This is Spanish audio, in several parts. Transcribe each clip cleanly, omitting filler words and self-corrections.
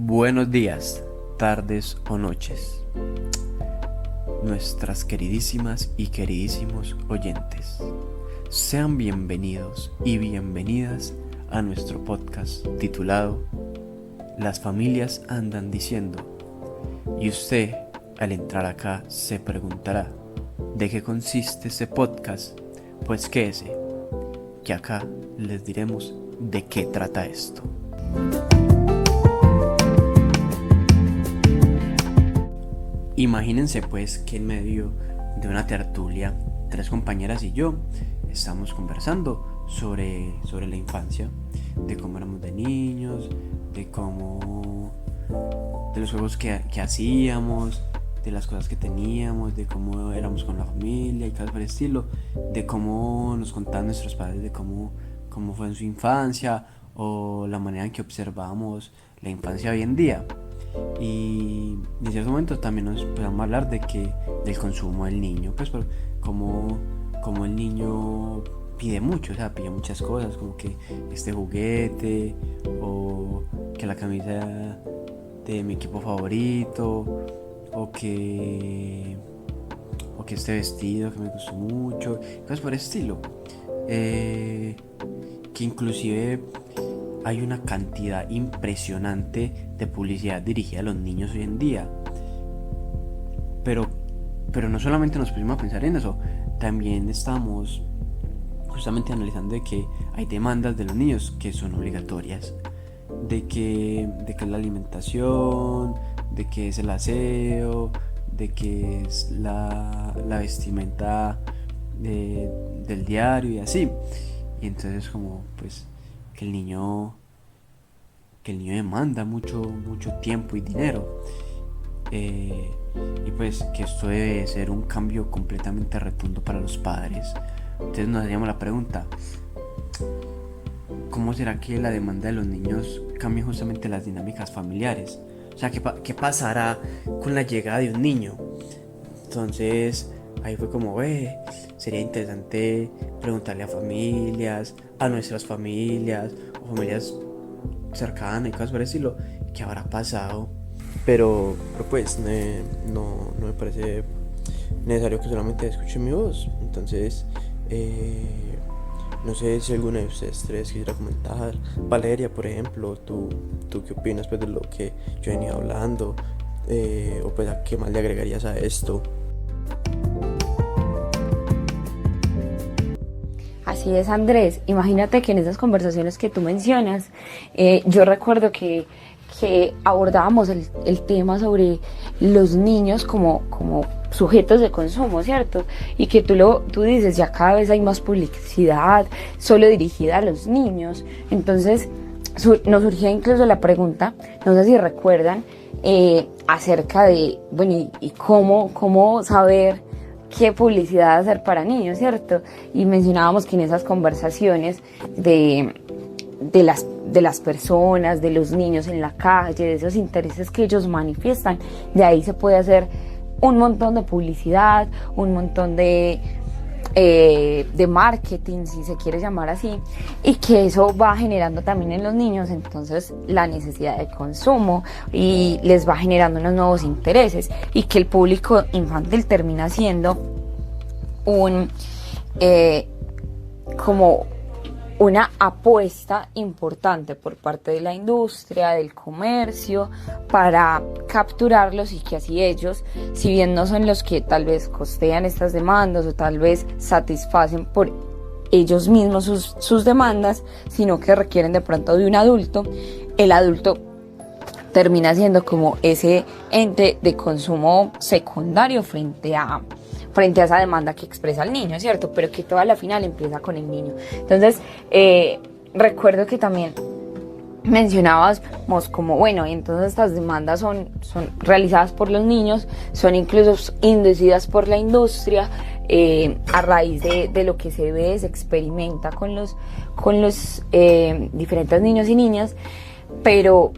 Buenos días, tardes o noches, nuestras queridísimas y queridísimos oyentes. Sean bienvenidos y bienvenidas a nuestro podcast titulado Las familias andan diciendo. Y usted, al entrar acá, se preguntará ¿de qué consiste este podcast? Pues quédese, que acá les diremos de qué trata esto. Imagínense pues que en medio de una tertulia, tres compañeras y yo estamos conversando sobre la infancia, de cómo éramos de niños, de los juegos que hacíamos, de las cosas que teníamos, de cómo éramos con la familia y cosas por el estilo, de cómo nos contaban nuestros padres de cómo fue en su infancia o la manera en que observamos la infancia hoy en día. Y en ciertos momentos también nos podemos hablar del consumo del niño, pues como el niño pide mucho, o sea, pide muchas cosas, como que este juguete o que la camisa de mi equipo favorito o que este vestido que me gustó mucho, cosas por el estilo, que inclusive hay una cantidad impresionante de publicidad dirigida a los niños hoy en día. Pero no solamente nos pusimos a pensar en eso, también estamos justamente analizando de que hay demandas de los niños que son obligatorias, de que es la alimentación, de que es el aseo, de que es la vestimenta del diario y así. Y entonces como pues que el niño demanda mucho tiempo y dinero, y pues que esto debe ser un cambio completamente rotundo para los padres. Entonces nos hacíamos la pregunta: ¿cómo será que la demanda de los niños cambie justamente las dinámicas familiares? O sea, ¿qué pasará con la llegada de un niño? Entonces ahí fue como, sería interesante preguntarle a nuestras familias o familias cercanas y cosas por el estilo, ¿qué habrá pasado? Pero pues no me parece necesario que solamente escuchen mi voz. Entonces no sé si alguna de ustedes tres quisiera comentar. Valeria, por ejemplo, ¿tú qué opinas pues de lo que yo he venido hablando? O pues ¿a qué más le agregarías a esto? Así es, Andrés. Imagínate que en esas conversaciones que tú mencionas, yo recuerdo que abordábamos el tema sobre los niños como sujetos de consumo, ¿cierto? Y que tú dices, ya cada vez hay más publicidad solo dirigida a los niños. Entonces nos surgía incluso la pregunta, no sé si recuerdan, acerca de, bueno, y cómo saber qué publicidad hacer para niños, ¿cierto? Y mencionábamos que en esas conversaciones de las personas, de los niños en la calle, de esos intereses que ellos manifiestan, de ahí se puede hacer un montón de publicidad, un montón de marketing, si se quiere llamar así, y que eso va generando también en los niños entonces la necesidad de consumo y les va generando unos nuevos intereses, y que el público infantil termina siendo como una apuesta importante por parte de la industria, del comercio, para capturarlos, y que así ellos, si bien no son los que tal vez costean estas demandas o tal vez satisfacen por ellos mismos sus demandas, sino que requieren de pronto de un adulto, el adulto termina siendo como ese ente de consumo secundario frente a esa demanda que expresa el niño, ¿cierto? Pero que toda la final empieza con el niño. Entonces, recuerdo que también mencionábamos como, bueno, entonces estas demandas son realizadas por los niños, son incluso inducidas por la industria, a raíz de lo que se ve, se experimenta con los diferentes niños y niñas. Pero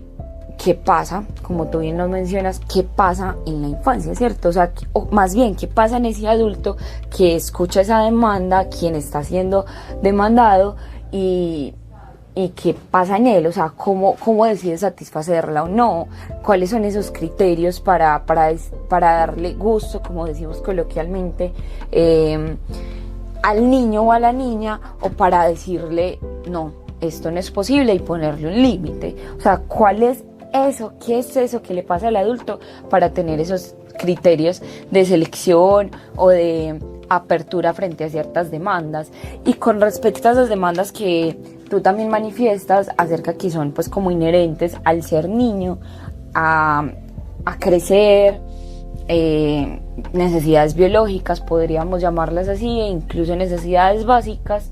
¿qué pasa? Como tú bien nos mencionas, ¿qué pasa en la infancia, cierto? O más bien, ¿qué pasa en ese adulto que escucha esa demanda, quien está siendo demandado, y y qué pasa en él, o sea, cómo decide satisfacerla o no, cuáles son esos criterios para darle gusto, como decimos coloquialmente, al niño o a la niña, o para decirle, no, esto no es posible y ponerle un límite. O sea, ¿cuál es eso? ¿Qué es eso que le pasa al adulto para tener esos criterios de selección o de apertura frente a ciertas demandas? Y con respecto a esas demandas que tú también manifiestas acerca que son pues como inherentes al ser niño, a crecer, necesidades biológicas, podríamos llamarlas así, e incluso necesidades básicas,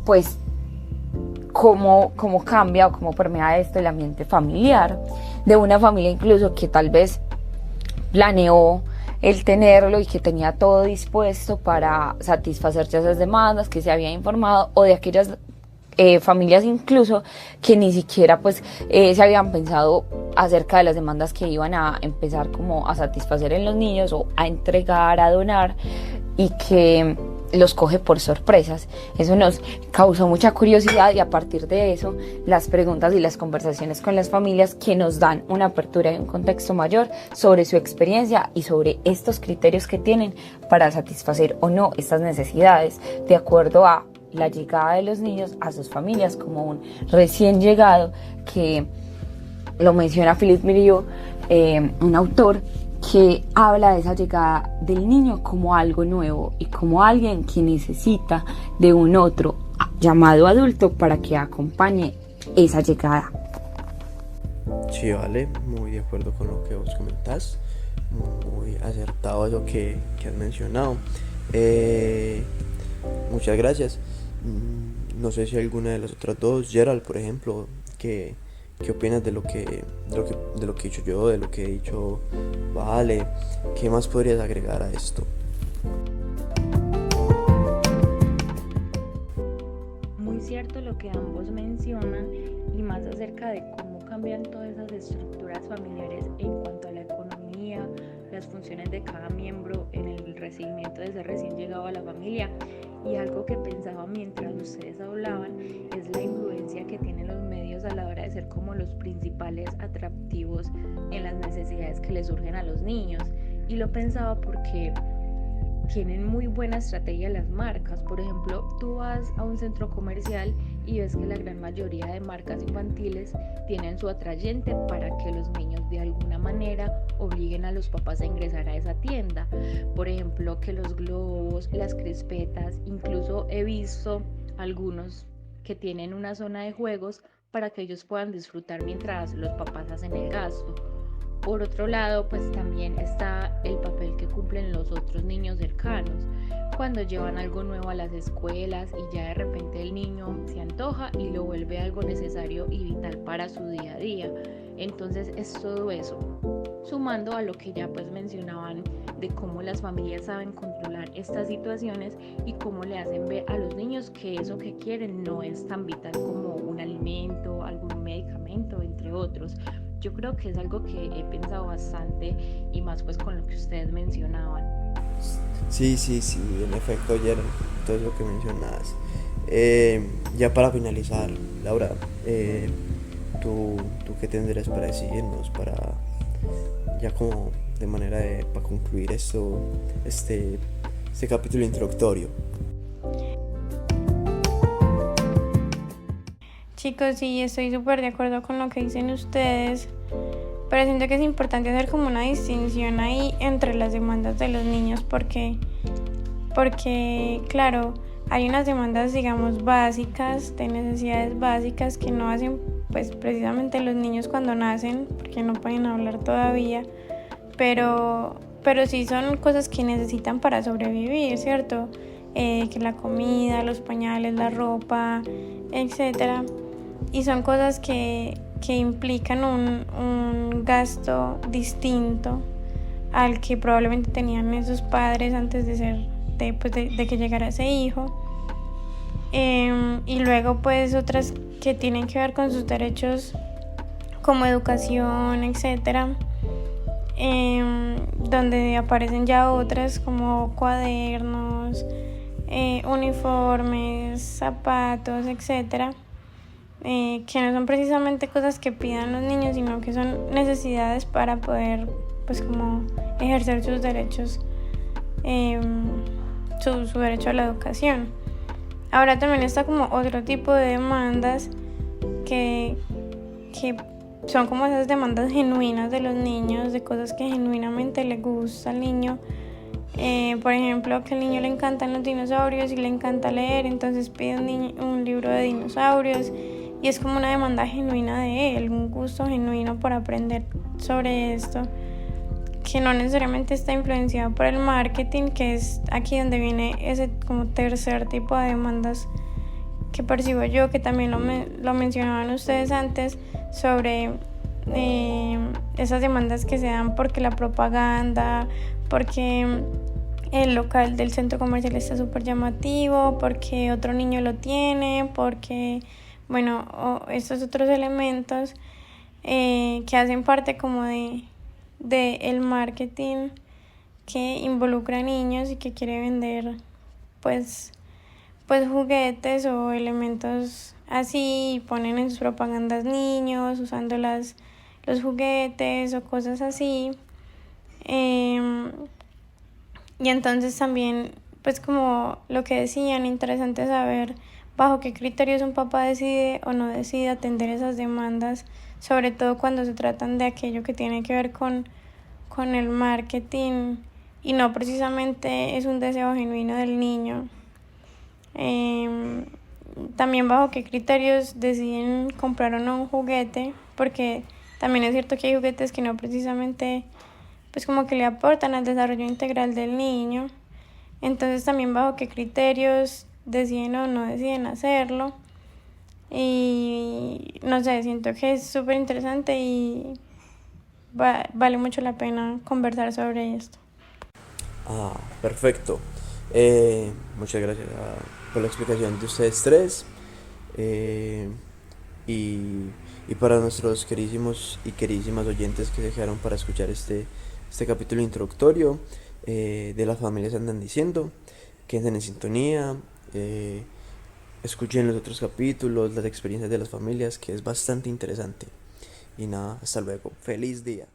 pues cómo cambia o cómo permea esto el ambiente familiar, de una familia incluso que tal vez planeó el tenerlo y que tenía todo dispuesto para satisfacerse esas demandas, que se había informado, o de aquellas familias incluso que ni siquiera pues se habían pensado acerca de las demandas que iban a empezar como a satisfacer en los niños o a entregar, a donar, y que los coge por sorpresas. Eso nos causó mucha curiosidad y a partir de eso las preguntas y las conversaciones con las familias que nos dan una apertura y un contexto mayor sobre su experiencia y sobre estos criterios que tienen para satisfacer o no estas necesidades de acuerdo a la llegada de los niños a sus familias, como un recién llegado, que lo menciona Philippe Miriot, un autor que habla de esa llegada del niño como algo nuevo y como alguien que necesita de un otro llamado adulto para que acompañe esa llegada. Sí, vale, muy de acuerdo con lo que vos comentás, muy acertado eso que has mencionado. Muchas gracias. No sé si alguna de las otras dos, Gerald, por ejemplo, ¿qué opinas de lo que he dicho yo, de lo que he dicho Vale? ¿Qué más podrías agregar a esto? Muy cierto lo que ambos mencionan, y más acerca de cómo cambian todas esas estructuras familiares en cuanto a la economía, las funciones de cada miembro en el recibimiento de ese recién llegado a la familia. Y algo que pensaba mientras ustedes hablaban es la influencia que tienen los medios a la hora de ser como los principales atractivos en las necesidades que les surgen a los niños. Y lo pensaba porque tienen muy buena estrategia las marcas. Por ejemplo, tú vas a un centro comercial y ves que la gran mayoría de marcas infantiles tienen su atrayente para que los niños de alguna manera obliguen a los papás a ingresar a esa tienda. Por ejemplo, que los globos, las crispetas, incluso he visto algunos que tienen una zona de juegos para que ellos puedan disfrutar mientras los papás hacen el gasto. Por otro lado, pues también está el papel que cumplen los otros niños cercanos, cuando llevan algo nuevo a las escuelas y ya de repente el niño se antoja y lo vuelve algo necesario y vital para su día a día. Entonces es todo eso, sumando a lo que ya pues mencionaban de cómo las familias saben controlar estas situaciones y cómo le hacen ver a los niños que eso que quieren no es tan vital como un alimento, algún medicamento, entre otros. Yo creo que es algo que he pensado bastante, y más pues con lo que ustedes mencionaban. Sí, en efecto, ayer todo lo que mencionabas. Ya para finalizar, Laura, ¿tú qué tendrías para decirnos, para ya como de manera para concluir esto, este capítulo introductorio? Chicos, sí, estoy súper de acuerdo con lo que dicen ustedes, pero siento que es importante hacer como una distinción ahí entre las demandas de los niños, porque claro, hay unas demandas, digamos, básicas, de necesidades básicas que no hacen pues precisamente los niños cuando nacen, porque no pueden hablar todavía, pero sí son cosas que necesitan para sobrevivir, ¿cierto? Que la comida, los pañales, la ropa, etcétera. Y son cosas que implican un gasto distinto al que probablemente tenían esos padres antes de que llegara ese hijo. Y luego pues otras que tienen que ver con sus derechos como educación, etcétera, donde aparecen ya otras como cuadernos, uniformes, zapatos, etcétera, que no son precisamente cosas que pidan los niños, sino que son necesidades para poder, pues, como ejercer sus derechos, su derecho a la educación. Ahora también está como otro tipo de demandas que son como esas demandas genuinas de los niños, de cosas que genuinamente le gusta al niño. Por ejemplo, que al niño le encantan los dinosaurios y le encanta leer, entonces pide un libro de dinosaurios, y es como una demanda genuina de él, un gusto genuino por aprender sobre esto, que no necesariamente está influenciado por el marketing, que es aquí donde viene ese como tercer tipo de demandas que percibo yo, que también lo mencionaban ustedes antes, sobre esas demandas que se dan porque la propaganda, porque el local del centro comercial está súper llamativo, porque otro niño lo tiene, porque, bueno, estos otros elementos que hacen parte como de el marketing que involucra a niños y que quiere vender pues juguetes o elementos así, y ponen en sus propagandas niños usando los juguetes o cosas así. Y entonces también, pues, como lo que decían, interesante saber bajo qué criterios un papá decide o no decide atender esas demandas, sobre todo cuando se tratan de aquello que tiene que ver con el marketing y no precisamente es un deseo genuino del niño. También bajo qué criterios deciden comprar o no un juguete, porque también es cierto que hay juguetes que no precisamente pues como que le aportan al desarrollo integral del niño. Entonces también bajo qué criterios deciden o no deciden hacerlo. Y no sé, siento que es súper interesante y vale mucho la pena conversar sobre esto. Perfecto. Muchas gracias por la explicación de ustedes tres. Y para nuestros queridísimos y queridísimas oyentes que se quedaron para escuchar este capítulo introductorio de Las familias andan diciendo, quédense en sintonía, escuchen los otros capítulos, las experiencias de las familias, que es bastante interesante. Y nada, hasta luego. Feliz día.